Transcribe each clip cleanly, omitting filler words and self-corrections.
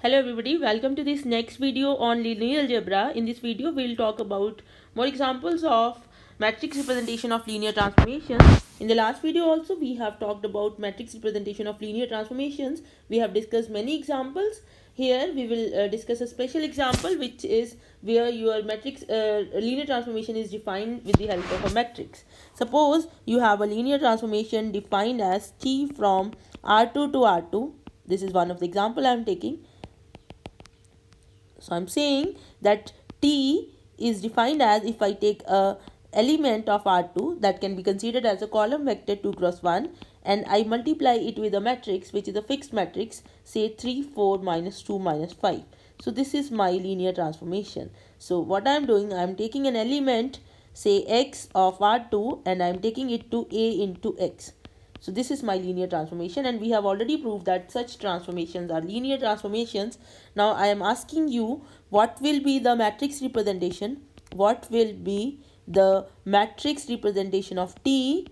Hello everybody, welcome to this next video on linear algebra. In this video, we'll talk about more examples of matrix representation of linear transformations. In the last video also, we have talked about matrix representation of linear transformations. We have discussed many examples. Here, we will discuss a special example, which is where your matrix linear transformation is defined with the help of a matrix. Suppose you have a linear transformation defined as T from R2 to R2. This is one of the example I am taking. So I'm saying that T is defined as, if I take a element of R2 that can be considered as a column vector 2 cross 1 and I multiply it with a matrix which is a fixed matrix, say 3 4 minus 2 minus 5. So this is my linear transformation. So what I am doing, I am taking an element, say x of R2, and I am taking it to a into x. So this is my linear transformation, and we have already proved that such transformations are linear transformations. Now I am asking you, what will be the matrix representation? What will be the matrix representation of T?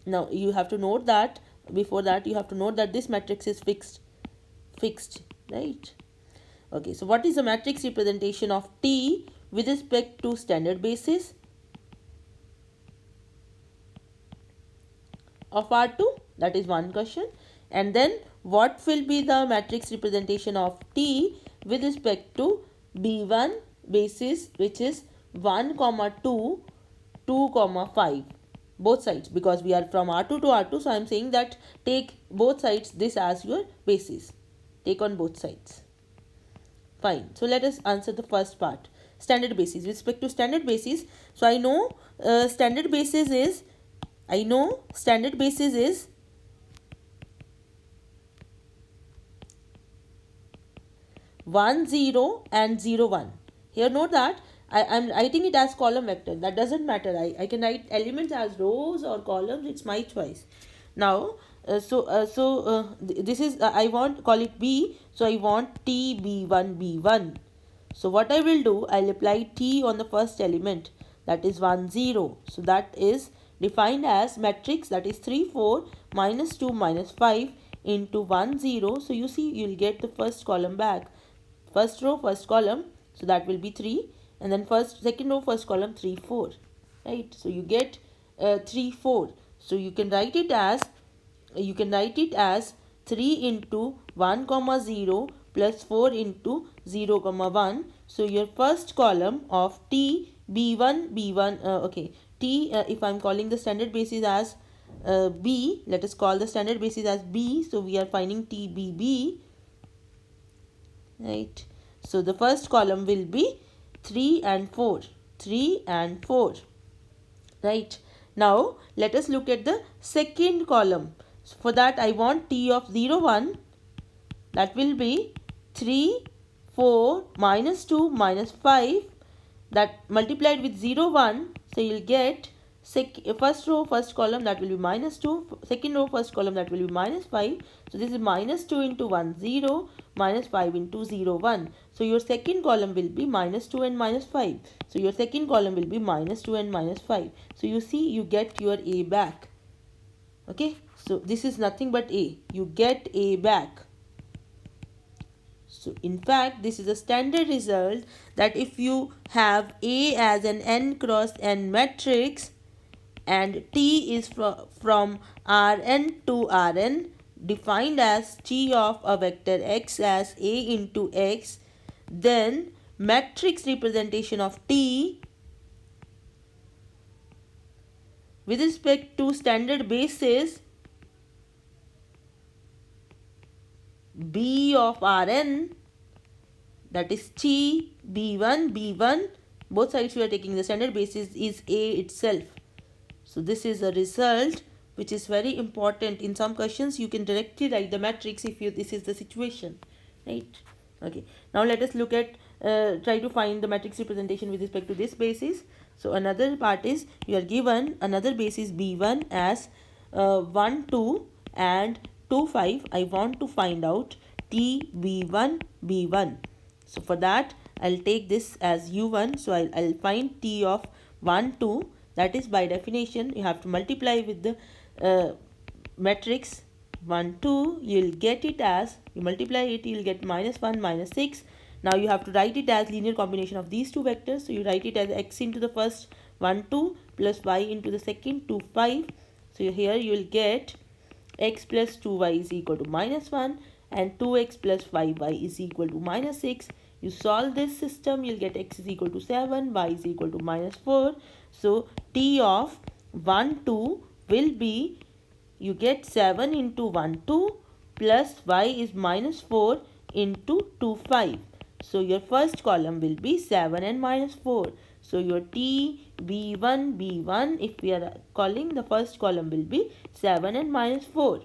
Now you have to note that, before that you have to note that this matrix is fixed, right? Okay, so what is the matrix representation of T with respect to standard basis of R2? That is one question. And then what will be the matrix representation of T with respect to B1 basis, which is 1 comma 2, 2 comma 5, both sides, because we are from R2 to R2. So I am saying that take both sides this as your basis, take on both sides. Fine. So let us answer the first part, standard basis. With respect to standard basis, so I know standard basis is 1 0 and 0 1. Here note that I am writing it as column vector. That doesn't matter. I can write elements as rows or columns. It's my choice. Now this is I want call it B. So I want T B1 B1. So what I will do, I'll apply T on the first element, that is 1 0. So that is defined as matrix, that is 3 4 minus 2 minus 5 into 1 0. So you see, you'll get the first column back, first row first column, so that will be 3, and then second row first column 3 4, right? So you get 3 4. So you can write it as 3 into 1 comma 0 plus 4 into 0 comma 1. So your first column of T B1 B1 okay, T if I'm calling the standard basis as B, let us call the standard basis as B. So we are finding T B B, right? So the first column will be 3 and 4, right? Now let us look at the second column. So for that I want T of 0 1, that will be 3 4 minus 2 minus 5, that multiplied with 0 1. So you'll get first row first column, that will be minus 2, second row first column, that will be minus 5. So this is minus 2 into 1 0 minus 5 into 0 1. So your second column will be minus 2 and minus 5. So your second column will be minus 2 and minus 5. So you see, you get your A back. Okay, so this is nothing but A. You get A back. So in fact, this is a standard result, that if you have A as an n cross n matrix and T is from Rn to Rn, defined as T of a vector x as A into x, then matrix representation of T with respect to standard basis B of Rn, that is T B1 B1, both sides we are taking the standard basis, is A itself. So this is a result which is very important. In some questions you can directly write the matrix if this is the situation, right? Okay, now let us look at try to find the matrix representation with respect to this basis. So another part is, you are given another basis B1 as 1 2 and 2 5. I want to find out T B1 B1. So for that I'll take this as U1. So I'll find T of 1 2. That is, by definition you have to multiply with the matrix 1 2, you'll get it as, you multiply it, you'll get minus 1 minus 6. Now you have to write it as linear combination of these two vectors. So you write it as x into the first 1 2 plus y into the second 2 5. So here you will get x plus 2y is equal to minus 1 and 2x plus 5y is equal to minus 6. You solve this system, you'll get x is equal to 7, y is equal to minus 4. So t of 1 2 will be, you get 7 into 1 2 plus y is minus 4 into 2 5. So your first column will be 7 and minus 4. So your T B1 B1, if we are calling, the first column will be 7 and minus 4.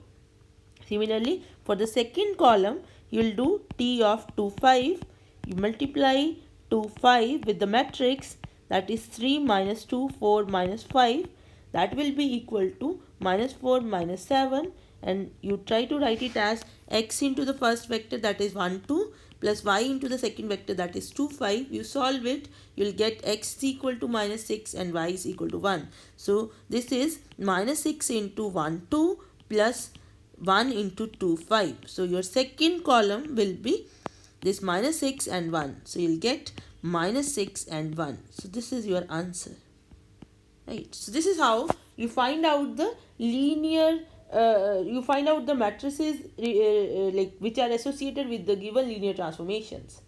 Similarly, for the second column, you will do T of 2 5. You multiply 2 5 with the matrix, that is 3 minus 2 4 minus 5. That will be equal to minus 4 minus 7, and you try to write it as x into the first vector, that is 1 2, plus y into the second vector, that is 2 5. You solve it, you will get x is equal to minus 6 and y is equal to 1. So this is minus 6 into 1 2 plus 1 into 2 5. So your second column will be this minus 6 and 1. So you'll get minus 6 and 1. So this is your answer. Right. So this is how you find out the linear, you find out the matrices like which are associated with the given linear transformations.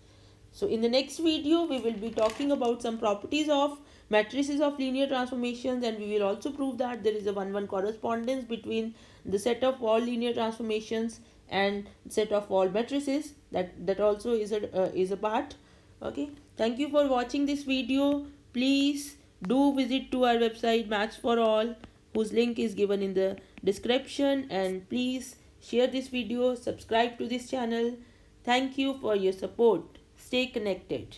So in the next video, we will be talking about some properties of matrices of linear transformations, and we will also prove that there is a one-one correspondence between the set of all linear transformations and set of all matrices. That also is a part. Okay. Thank you for watching this video. Please do visit to our website Maths for All, whose link is given in the description, and please share this video, subscribe to this channel. Thank you for your support. Stay connected.